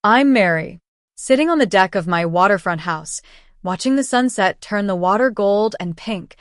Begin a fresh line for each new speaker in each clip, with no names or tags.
I'm Mary, sitting on the deck of my waterfront house, watching the sunset turn the water gold and pink.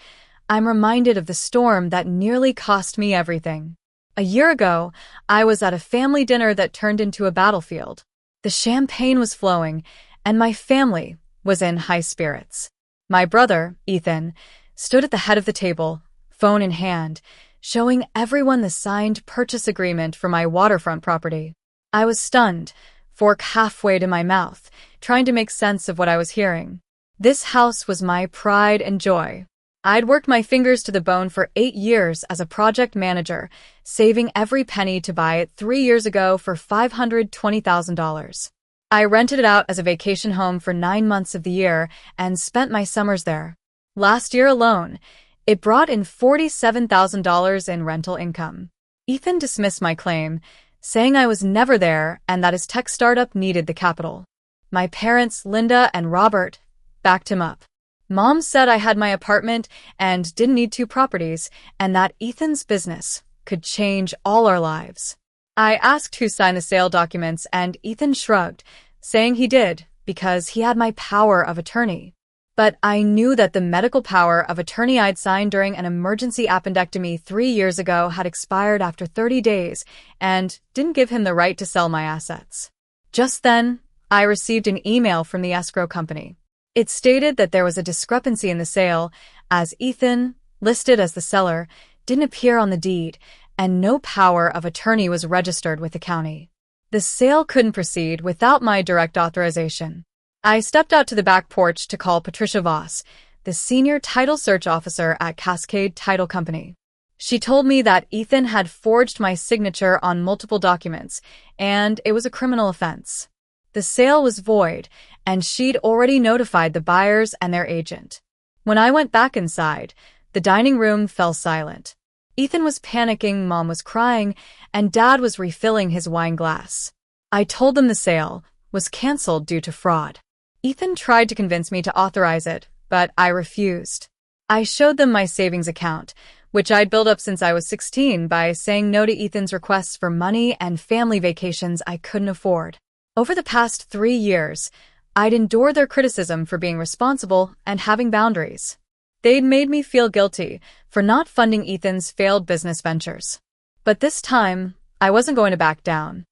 I'm reminded of the storm that nearly cost me everything. A year ago, I was at a family dinner that turned into a battlefield. The champagne was flowing, and my family was in high spirits. My brother, Ethan, stood at the head of the table, phone in hand, showing everyone the signed purchase agreement for my waterfront property. I was stunned, fork halfway to my mouth, trying to make sense of what I was hearing. This house was my pride and joy. I'd worked my fingers to the bone for 8 years as a project manager, saving every penny to buy it 3 years ago for $520,000. I rented it out as a vacation home for 9 months of the year and spent my summers there. Last year alone, it brought in $47,000 in rental income. Ethan dismissed my claim, saying I was never there and that his tech startup needed the capital. My parents, Linda and Robert, backed him up. Mom said I had my apartment and didn't need 2 properties, and that Ethan's business could change all our lives. I asked who signed the sale documents, and Ethan shrugged, saying he did because he had my power of attorney. But I knew that the medical power of attorney I'd signed during an emergency appendectomy 3 years ago had expired after 30 days and didn't give him the right to sell my assets. Just then, I received an email from the escrow company. It stated that there was a discrepancy in the sale, as Ethan, listed as the seller, didn't appear on the deed, and no power of attorney was registered with the county. The sale couldn't proceed without my direct authorization. I stepped out to the back porch to call Patricia Voss, the senior title search officer at Cascade Title Company. She told me that Ethan had forged my signature on multiple documents, and it was a criminal offense. The sale was void, and she'd already notified the buyers and their agent. When I went back inside, the dining room fell silent. Ethan was panicking, Mom was crying, and Dad was refilling his wine glass. I told them the sale was canceled due to fraud. Ethan tried to convince me to authorize it, but I refused. I showed them my savings account, which I'd built up since I was 16 by saying no to Ethan's requests for money and family vacations I couldn't afford. Over the past 3 years, I'd endured their criticism for being responsible and having boundaries. They'd made me feel guilty for not funding Ethan's failed business ventures. But this time, I wasn't going to back down.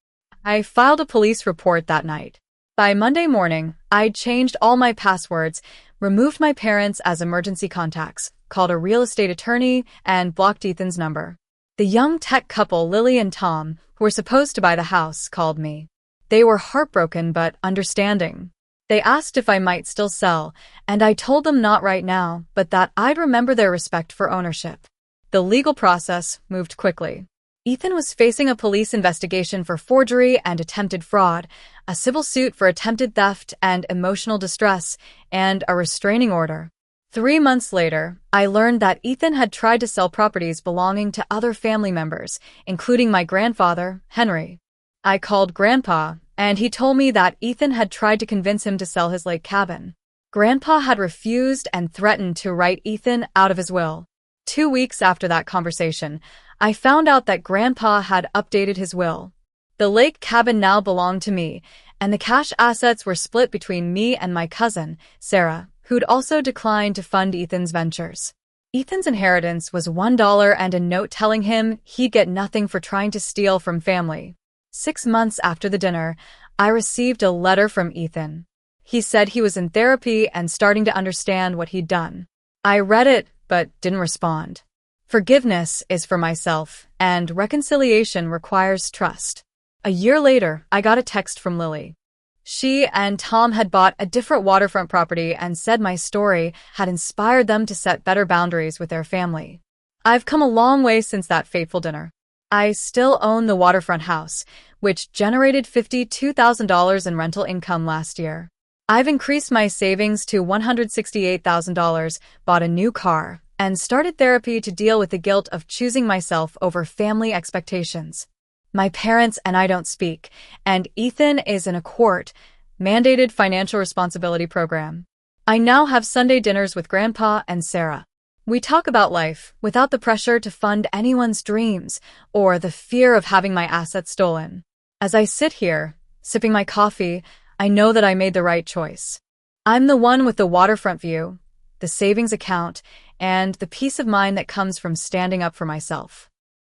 I filed a police report that night. By Monday morning, I'd changed all my passwords, removed my parents as emergency contacts, called a real estate attorney, and blocked Ethan's number. The young tech couple, Lily and Tom, who were supposed to buy the house, called me. They were heartbroken but understanding. They asked if I might still sell, and I told them not right now, but that I'd remember their respect for ownership. The legal process moved quickly. Ethan was facing a police investigation for forgery and attempted fraud, a civil suit for attempted theft and emotional distress, and a restraining order. 3 months later, I learned that Ethan had tried to sell properties belonging to other family members, including my grandfather, Henry. I called Grandpa, and he told me that Ethan had tried to convince him to sell his lake cabin. Grandpa had refused and threatened to write Ethan out of his will. 2 weeks after that conversation, I found out that Grandpa had updated his will. The lake cabin now belonged to me, and the cash assets were split between me and my cousin, Sarah, who'd also declined to fund Ethan's ventures. Ethan's inheritance was $1 and a note telling him he'd get nothing for trying to steal from family. 6 months after the dinner, I received a letter from Ethan. He said he was in therapy and starting to understand what he'd done. I read it, but didn't respond. Forgiveness is for myself, and reconciliation requires trust. A year later, I got a text from Lily. She and Tom had bought a different waterfront property and said my story had inspired them to set better boundaries with their family. I've come a long way since that fateful dinner. I still own the waterfront house, which generated $52,000 in rental income last year. I've increased my savings to $168,000, bought a new car, and started therapy to deal with the guilt of choosing myself over family expectations. My parents and I don't speak, and Ethan is in a court-mandated financial responsibility program. I now have Sunday dinners with Grandpa and Sarah. We talk about life without the pressure to fund anyone's dreams or the fear of having my assets stolen. As I sit here, Sipping my coffee, I know that I made the right choice. I'm the one with the waterfront view, the savings account, and the peace of mind that comes from standing up for myself.